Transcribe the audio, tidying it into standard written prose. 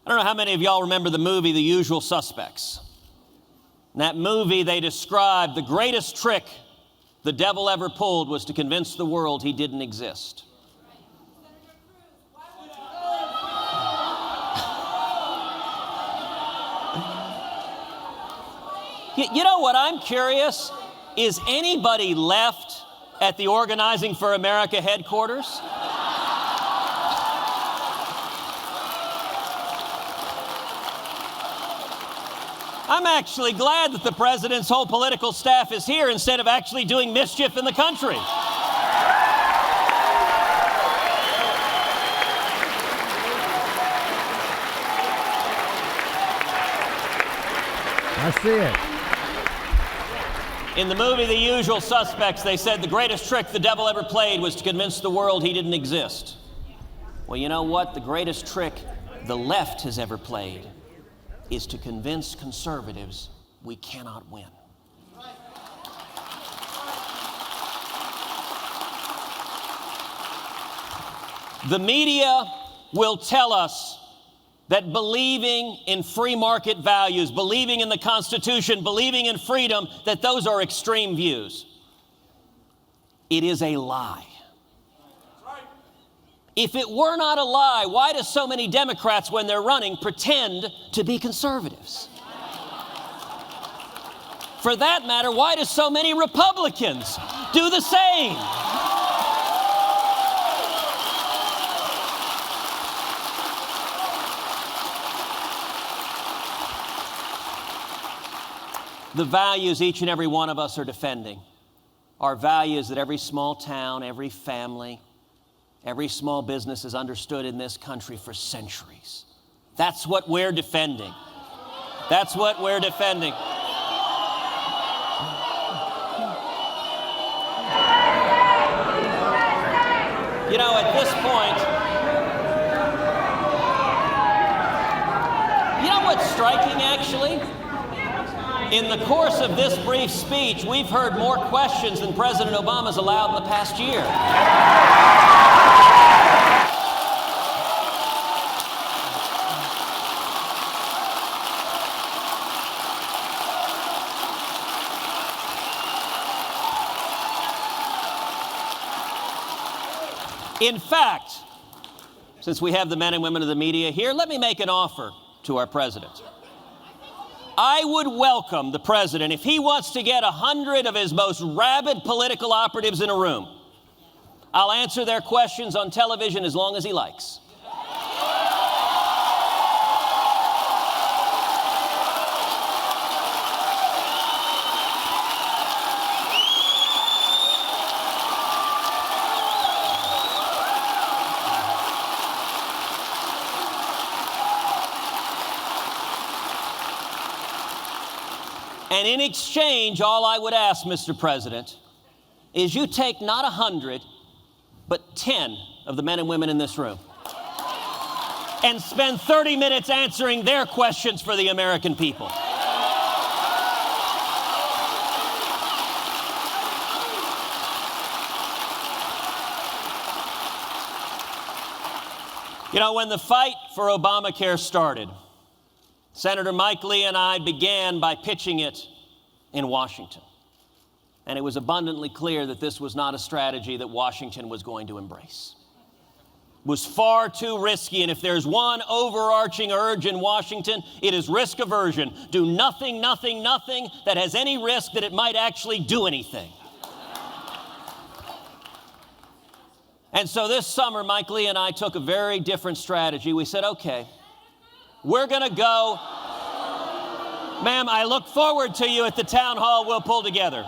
I don't know how many of y'all remember the movie The Usual Suspects. In that movie, they described the greatest trick the devil ever pulled was to convince the world he didn't exist. You know what I'm curious? Is anybody left at the Organizing for America headquarters? I'm actually glad that the president's whole political staff is here instead of actually doing mischief in the country. I see it. In the movie The Usual Suspects, they said the greatest trick the devil ever played was to convince the world he didn't exist. Well, you know what? The greatest trick the left has ever played is to convince conservatives we cannot win. The media will tell us that believing in free market values, believing in the Constitution, believing in freedom, that those are extreme views. It is a lie. If it were not a lie, why do so many Democrats, when they're running, pretend to be conservatives? For that matter, why do so many Republicans do the same? The values each and every one of us are defending are values that every small town, every family, every small business has understood in this country for centuries. That's what we're defending. That's what we're defending. You know, at this point, you know what's striking, actually? In the course of this brief speech, we've heard more questions than President Obama's allowed in the past year. In fact, since we have the men and women of the media here, let me make an offer to our president. I would welcome the president if he wants to get 100 of his most rabid political operatives in a room. I'll answer their questions on television as long as he likes. And in exchange, all I would ask, Mr. President, is you take not 100, but 10 of the men and women in this room and spend 30 minutes answering their questions for the American people. You know, when the fight for Obamacare started, Senator Mike Lee and I began by pitching it in Washington. And it was abundantly clear that this was not a strategy that Washington was going to embrace. It was far too risky, and if there's one overarching urge in Washington, it is risk aversion. Do nothing, nothing, nothing that has any risk that it might actually do anything. And so this summer, Mike Lee and I took a very different strategy. We said, okay, we're going to go. Ma'am, I look forward to you at the town hall we'll pull together.